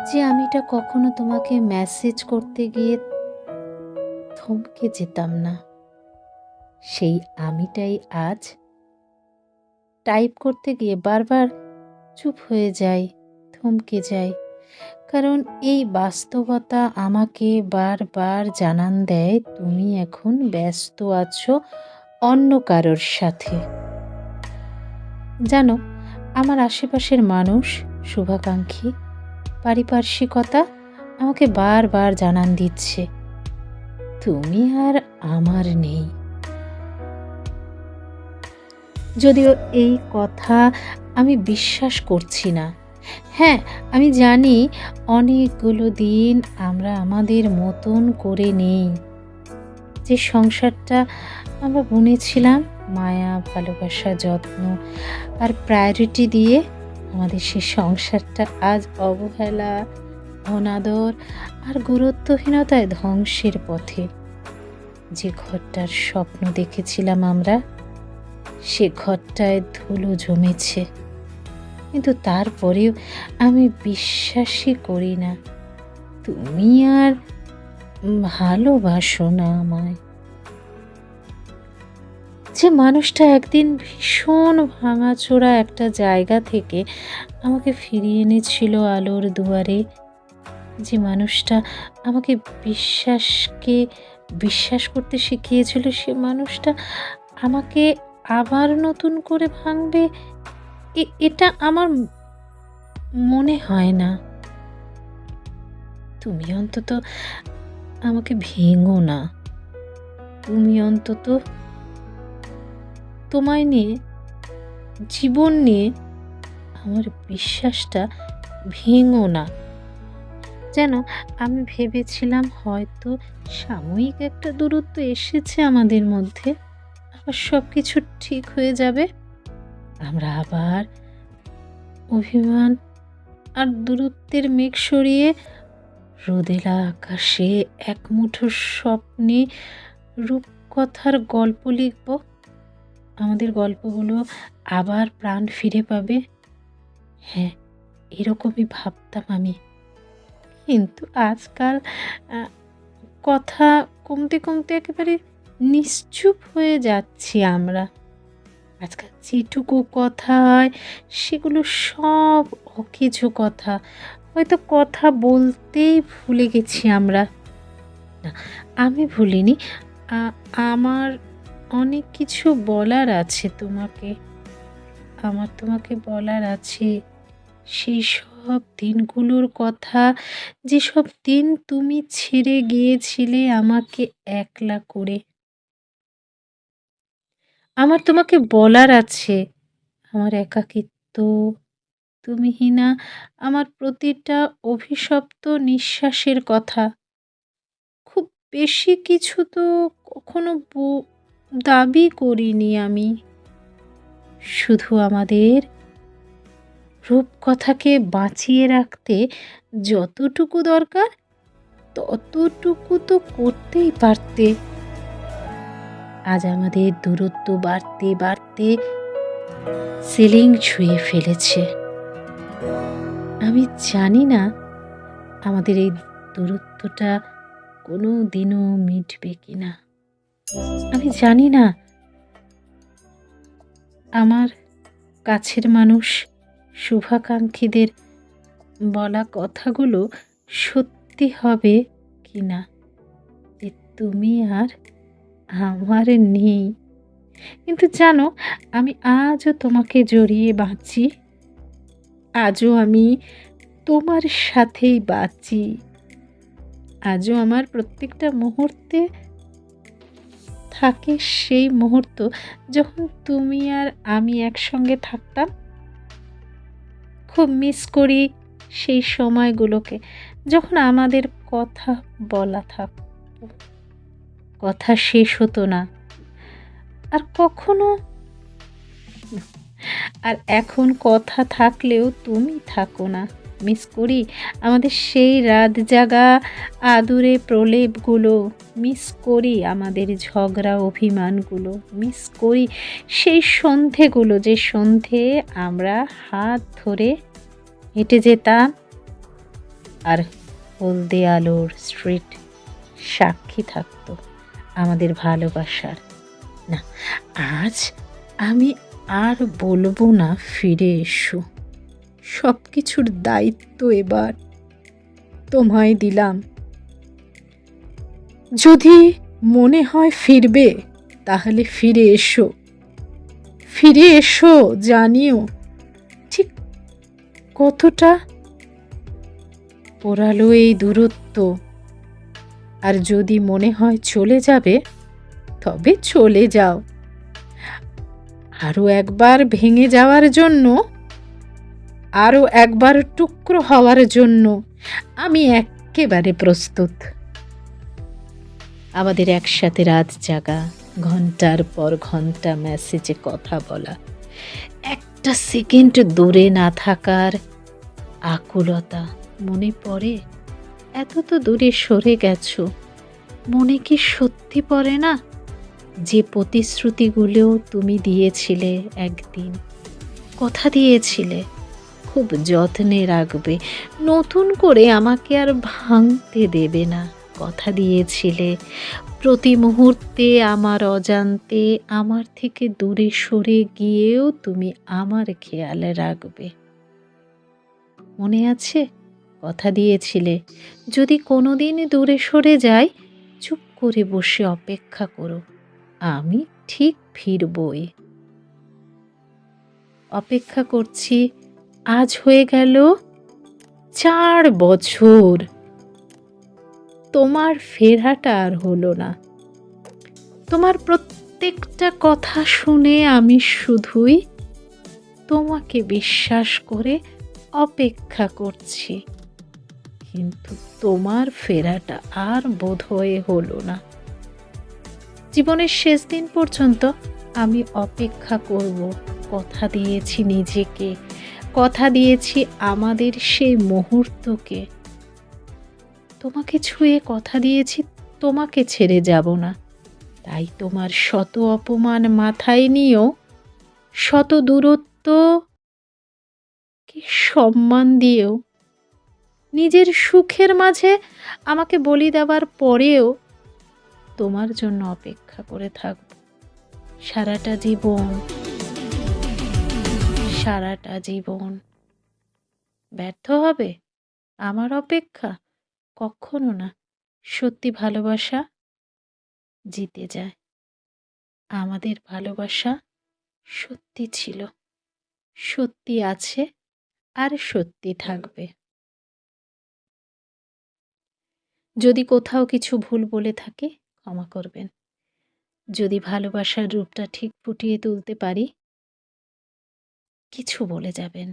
যে আমিটা কখনো তোমাকে মেসেজ করতে গিয়ে থমকে যেতাম না, সেই আমিটাই আজ টাইপ করতে গিয়ে বারবার চুপ হয়ে যাই, থমকে যাই। কারণ এই বাস্তবতা আমাকে বারবার জানান দেয় তুমি এখন ব্যস্ত আছো অন্য কারোর সাথে। জানো, আমার আশেপাশের মানুষ, শুভাকাঙ্ক্ষী, পারিপার্শ্বিকতা আমাকে বারবার জানান দিচ্ছে তুমি আর আমার নেই। যদিও এই কথা আমি বিশ্বাস করছি না। হ্যাঁ, আমি জানি অনেকগুলো দিন আমরা আমাদের মতন করে নেই। যে সংসারটা আমরা বুনেছিলাম মায়া, ভালোবাসা, যত্ন আর প্রায়োরিটি দিয়ে, আমাদের সে সংসারটা আজ অবহেলা, অনাদর আর গুরুত্বহীনতায় ধ্বংসের পথে। যে ঘরটার স্বপ্ন দেখেছিলাম আমরা, সে ঘরটায় ধুলো জমেছে। কিন্তু তারপরেও আমি বিশ্বাসই করি না তুমি আর ভালোবাসো না আমায়। যে মানুষটা একদিন ভীষণ ভাঙাচোরা একটা জায়গা থেকে আমাকে ফিরিয়ে এনেছিল আলোর দুয়ারে, যে মানুষটা আমাকে বিশ্বাস করতে শিখিয়েছিল, সে মানুষটা আমাকে আবার নতুন করে ভাঙবে, এটা আমার মনে হয় না। তুমি অন্তত আমাকে ভেঙো না। তুমি অন্তত তোমায় নিয়ে, জীবন নিয়ে আমার বিশ্বাসটা ভেঙো না। যেন আমি ভেবেছিলাম হয়তো সাময়িক একটা দূরত্ব এসেছে আমাদের মধ্যে, আবার সব কিছু ঠিক হয়ে যাবে। আমরা আবার অভিমান আর দূরত্বের মেঘ সরিয়ে রোদেলা আকাশে এক মুঠো স্বপ্নে রূপকথার গল্প লিখব। আমাদের গল্পগুলো আবার প্রাণ ফিরে পাবে। হ্যাঁ, এরকমই ভাবতাম আমি। কিন্তু আজকাল কথা কমতে কমতে একেবারে নিশ্চুপ হয়ে যাচ্ছি আমরা। আজকাল যেটুকু কথা হয় সেগুলো সব অকেজো কথা, হয়তো কথা বলতেই ভুলে গেছি আমরা। না, আমি ভুলিনি। আমার অনেক কিছু বলার আছে তোমাকে। আমার তোমাকে বলার আছে সেই সব দিনগুলোর কথা, যেসব দিন তুমি ছেড়ে গিয়েছিলে আমাকে একলা করে। আমার তোমাকে বলার আছে আমার একাকিত্ব, তুমিহীনা আমার প্রতিটা অভিশপ্ত নিঃশ্বাসের কথা। খুব বেশি কিছু তো কখনো দাবি করিনি আমি। শুধু আমাদের রূপকথাকে বাঁচিয়ে রাখতে যতটুকু দরকার ততটুকু তো করতেই পারতে। আজ আমাদের দূরত্ব বাড়তে বাড়তে সিলিং ছুঁয়ে ফেলেছে। আমি জানি না আমাদের এই দূরত্বটা কোনো দিনও মিটবে কিনা। আমি জানি না আমার কাছের মানুষ, শুভাকাঙ্ক্ষীদের বলা কথাগুলো সত্যি হবে কিনা, যে তুমি আর আমার নেই। কিন্তু জানো, আমি আজও তোমাকে জড়িয়ে বাঁচি। আজও আমি তোমার সাথেই বাঁচি। আজও আমার প্রত্যেকটা মুহূর্তে থাকে সেই মুহূর্ত যখন তুমি আর আমি একসঙ্গে থাকতাম। খুব মিস করি সেই সময়গুলোকে, যখন আমাদের কথা বলা থাকতো, কথা শেষ হতো না আর কখনো। আর এখন কথা থাকলেও তুমি থাকো না। মিস করি আমাদের সেই রাত জাগা আদুরে প্রলেপগুলো, মিস করি আমাদের ঝগড়া অভিমানগুলো, মিস করি সেই সন্ধেগুলো, যে সন্ধে আমরা হাত ধরে হেঁটে যেতাম আর হলদে আলোর স্ট্রিট সাক্ষী থাকতো আমাদের ভালোবাসার। না, আজ আমি আর বলবো না ফিরে এসো। সব কিছুর দায়িত্ব এবার তোমায় দিলাম। যদি মনে হয় ফিরবে, তাহলে ফিরে এসো। ফিরে এসো, জানিও ঠিক কতটা পোড়ালো এই দূরত্ব। আর যদি মনে হয় চলে যাবে, তবে চলে যাও। আরও একবার ভেঙে যাওয়ার জন্য, আরও একবার টুকরো হওয়ার জন্য আমি একেবারে প্রস্তুত। আমাদের একসাথে রাত জাগা, ঘন্টার পর ঘন্টা মেসেজে কথা বলা, একটা সেকেন্ড দূরে না থাকার আকুলতা মনে পড়ে? এত তো দূরে সরে গেছো, মনে কি সত্যি পড়ে না যে প্রতিশ্রুতিগুলো তুমি দিয়েছিলে একদিন? কথা দিয়েছিলে খুব যত্নে রাখবে, নতুন করে আমাকে আর ভাঙতে দেবে না। কথা দিয়েছিলে প্রতি মুহূর্তে আমার অজান্তে আমার থেকে দূরে সরে গিয়েও তুমি আমার খেয়াল রাখবে। মনে আছে? কথা দিয়েছিলে যদি কোনোদিন দূরে সরে যাই, চুপ করে বসে অপেক্ষা করো, আমি ঠিক ফিরবই। অপেক্ষা করছি আজ হয়ে গেল 4 বছর। তোমার ফেরাটা আর হলো না। তোমার প্রত্যেকটা কথা শুনে আমি শুধুই তোমাকে বিশ্বাস করে অপেক্ষা করছি, কিন্তু তোমার ফেরাটা আর বোধহয় হলো না। জীবনের শেষ দিন পর্যন্ত আমি অপেক্ষা করব। কথা দিয়েছি নিজেকে, কথা দিয়েছি আমাদের সেই মুহূর্তকে। তোমাকে ছুঁয়ে কথা দিয়েছি তোমাকে ছেড়ে যাব না। তাই তোমার শত অপমান মাথায় নিয়েও, শত দূরত্ব কি সম্মান দিয়েও, নিজের সুখের মাঝে আমাকে বলি দেওয়ার পরেও তোমার জন্য অপেক্ষা করে থাকব সারাটা জীবন। সারাটা জীবন ব্যর্থ হবে আমার অপেক্ষা? কখনো না। সত্যি ভালোবাসা জিতে যায়। আমাদের ভালোবাসা সত্যি ছিল, সত্যি আছে, আর সত্যি থাকবে। যদি কোথাও কিছু ভুল বলে থাকি, ক্ষমা করবেন। যদি ভালোবাসার রূপটা ঠিক ফুটিয়ে তুলতে পারি, কিছু বলে যাবেন।